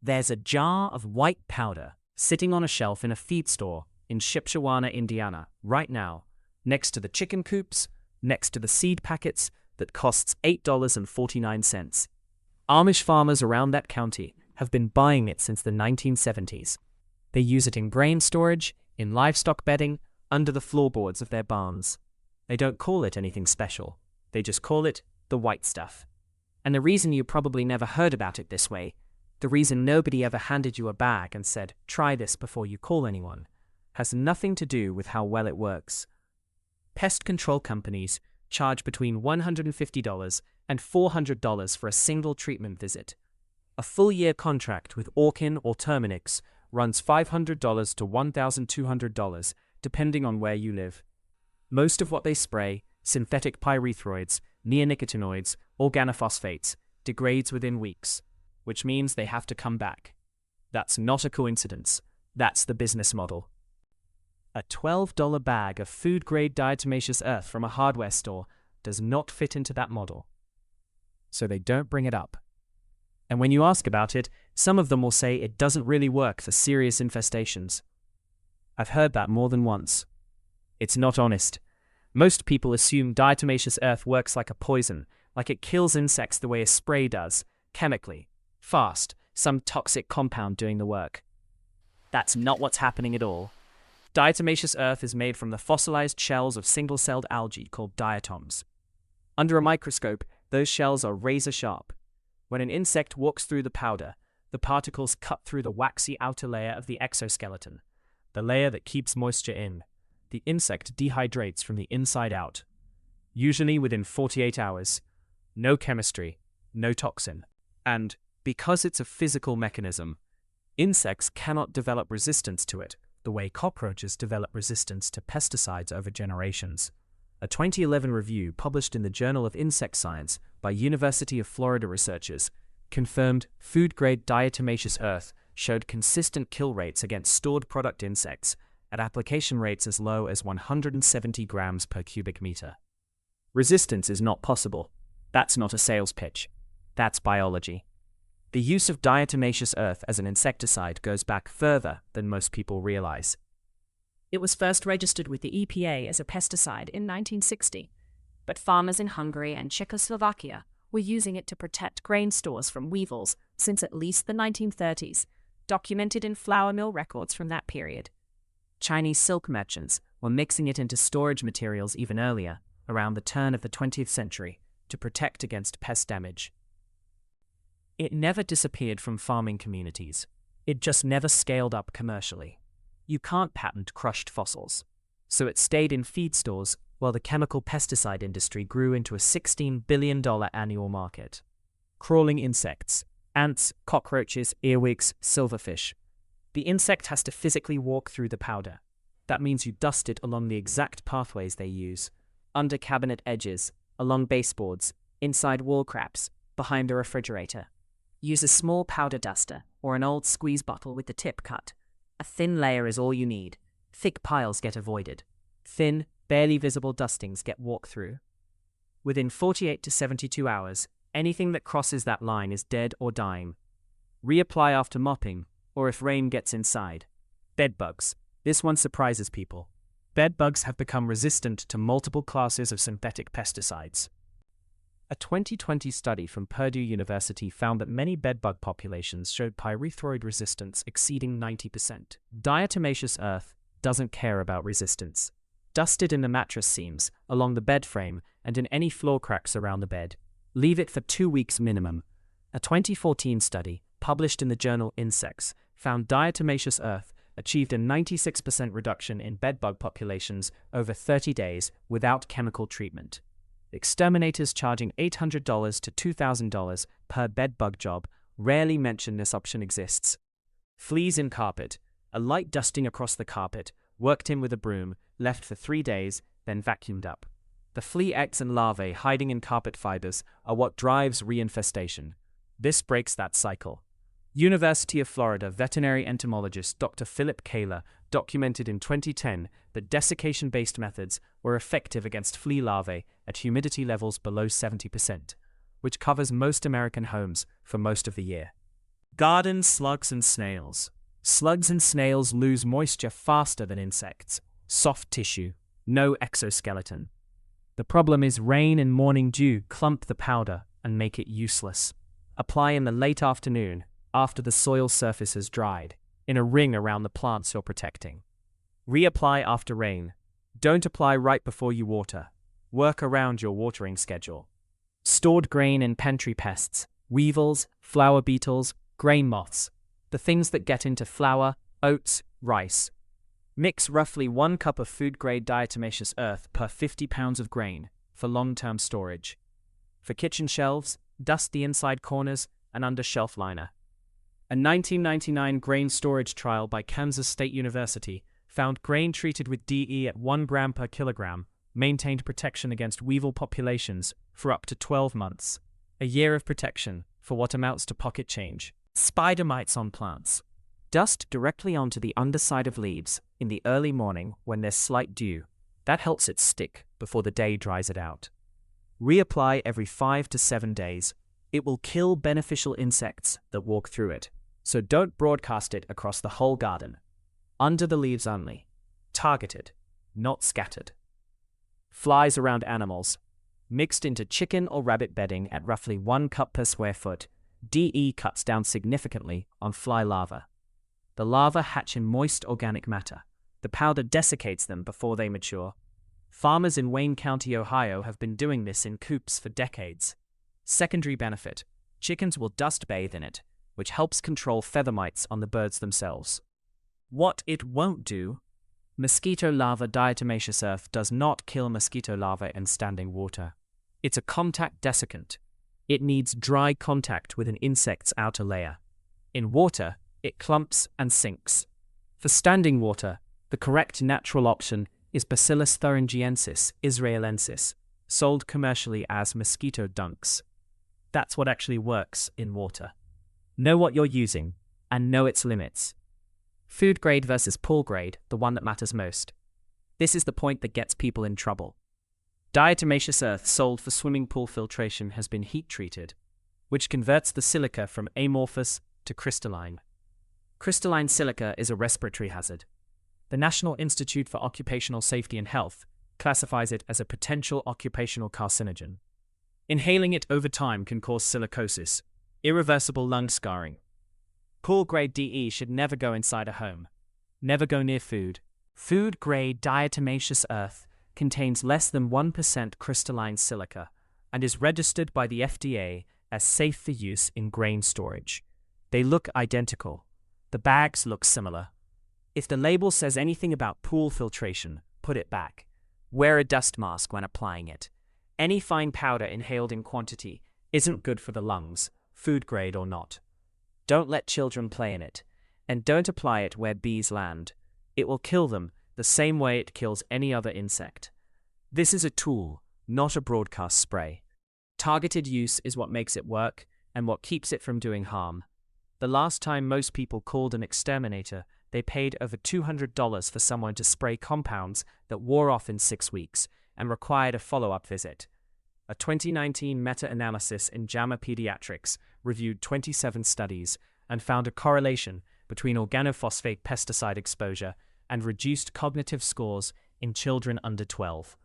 There's a jar of white powder sitting on a shelf in a feed store in Shipshewana, Indiana, right now, next to the chicken coops, next to the seed packets that costs $8.49. Amish farmers around that county have been buying it since the 1970s. They use it in grain storage, in livestock bedding, under the floorboards of their barns. They don't call it anything special. They just call it the white stuff. And the reason you probably never heard about it this way, the reason nobody ever handed you a bag and said, try this before you call anyone, has nothing to do with how well it works. Pest control companies charge between $150 and $400 for a single treatment visit. A full-year contract with Orkin or Terminix runs $500 to $1,200, depending on where you live. Most of what they spray, synthetic pyrethroids, neonicotinoids, organophosphates, degrades within weeks, which means they have to come back. That's not a coincidence. That's the business model. A $12 bag of food-grade diatomaceous earth from a hardware store does not fit into that model. So they don't bring it up. And when you ask about it, some of them will say it doesn't really work for serious infestations. I've heard that more than once. It's not honest. Most people assume diatomaceous earth works like a poison, like it kills insects the way a spray does, chemically, fast, some toxic compound doing the work. That's not what's happening at all. Diatomaceous earth is made from the fossilized shells of single-celled algae called diatoms. Under a microscope, those shells are razor sharp. When an insect walks through the powder, the particles cut through the waxy outer layer of the exoskeleton, the layer that keeps moisture in. The insect dehydrates from the inside out, usually within 48 hours. No chemistry, no toxin. And because it's a physical mechanism, insects cannot develop resistance to it the way cockroaches develop resistance to pesticides over generations. A 2011 review published in the Journal of Insect Science by University of Florida researchers confirmed food-grade diatomaceous earth showed consistent kill rates against stored product insects at application rates as low as 170 grams per cubic meter. Resistance is not possible. That's not a sales pitch. That's biology. The use of diatomaceous earth as an insecticide goes back further than most people realize. It was first registered with the EPA as a pesticide in 1960, but farmers in Hungary and Czechoslovakia were using it to protect grain stores from weevils since at least the 1930s, documented in flour mill records from that period. Chinese silk merchants were mixing it into storage materials even earlier, around the turn of the 20th century, to protect against pest damage. It never disappeared from farming communities. It just never scaled up commercially. You can't patent crushed fossils. So it stayed in feed stores while the chemical pesticide industry grew into a $16 billion annual market. Crawling insects, ants, cockroaches, earwigs, silverfish. The insect has to physically walk through the powder. That means you dust it along the exact pathways they use, under cabinet edges, along baseboards, inside wall cracks, behind a refrigerator. Use a small powder duster or an old squeeze bottle with the tip cut. A thin layer is all you need. Thick piles get avoided. Thin, barely visible dustings get walked through. Within 48 to 72 hours, anything that crosses that line is dead or dying. Reapply after mopping, or if rain gets inside. Bedbugs. This one surprises people. Bedbugs have become resistant to multiple classes of synthetic pesticides. A 2020 study from Purdue University found that many bedbug populations showed pyrethroid resistance exceeding 90%. Diatomaceous earth doesn't care about resistance. Dust it in the mattress seams, along the bed frame, and in any floor cracks around the bed. Leave it for 2 weeks minimum. A 2014 study, published in the journal Insects, found diatomaceous earth achieved a 96% reduction in bedbug populations over 30 days without chemical treatment. Exterminators charging $800 to $2,000 per bedbug job rarely mention this option exists. Fleas in carpet. A light dusting across the carpet, worked in with a broom, left for 3 days, then vacuumed up. The flea eggs and larvae hiding in carpet fibers are what drives reinfestation. This breaks that cycle. University of Florida veterinary entomologist Dr. Philip Kaler documented in 2010 that desiccation-based methods were effective against flea larvae at humidity levels below 70%, which covers most American homes for most of the year. Garden slugs and snails. Slugs and snails lose moisture faster than insects. Soft tissue, no exoskeleton. The problem is rain and morning dew clump the powder and make it useless. Apply in the late afternoon, after the soil surface has dried, in a ring around the plants you're protecting. Reapply after rain. Don't apply right before you water. Work around your watering schedule. Stored grain and pantry pests, weevils, flower beetles, grain moths, the things that get into flour, oats, rice. Mix roughly 1 cup of food-grade diatomaceous earth per 50 pounds of grain for long-term storage. For kitchen shelves, dust the inside corners and under shelf liner. A 1999 grain storage trial by Kansas State University found grain treated with DE at 1 gram per kilogram maintained protection against weevil populations for up to 12 months. A year of protection for what amounts to pocket change. Spider mites on plants. Dust directly onto the underside of leaves in the early morning when there's slight dew. That helps it stick before the day dries it out. Reapply every 5 to 7 days. It will kill beneficial insects that walk through it, so don't broadcast it across the whole garden. Under the leaves only. Targeted, not scattered. Flies around animals. Mixed into chicken or rabbit bedding at roughly 1 cup per square foot, DE cuts down significantly on fly larvae. The larvae hatch in moist organic matter. The powder desiccates them before they mature. Farmers in Wayne County, Ohio have been doing this in coops for decades. Secondary benefit: chickens will dust bathe in it, which helps control feather mites on the birds themselves. What it won't do: mosquito larva diatomaceous earth does not kill mosquito larvae in standing water. It's a contact desiccant. It needs dry contact with an insect's outer layer. In water, it clumps and sinks. For standing water, the correct natural option is Bacillus thuringiensis israelensis, sold commercially as mosquito dunks. That's what actually works in water. Know what you're using, and know its limits. Food grade versus pool grade, the one that matters most. This is the point that gets people in trouble. Diatomaceous earth sold for swimming pool filtration has been heat treated, which converts the silica from amorphous to crystalline. Crystalline silica is a respiratory hazard. The National Institute for Occupational Safety and Health classifies it as a potential occupational carcinogen. Inhaling it over time can cause silicosis, irreversible lung scarring. Pool-grade DE should never go inside a home. Never go near food. Food-grade diatomaceous earth contains less than 1% crystalline silica and is registered by the FDA as safe for use in grain storage. They look identical. The bags look similar. If the label says anything about pool filtration, put it back. Wear a dust mask when applying it. Any fine powder inhaled in quantity isn't good for the lungs, food grade or not. Don't let children play in it, and don't apply it where bees land. It will kill them the same way it kills any other insect. This is a tool, not a broadcast spray. Targeted use is what makes it work and what keeps it from doing harm. The last time most people called an exterminator, they paid over $200 for someone to spray compounds that wore off in 6 weeks and required a follow-up visit. A 2019 meta-analysis in JAMA Pediatrics reviewed 27 studies and found a correlation between organophosphate pesticide exposure and reduced cognitive scores in children under 12.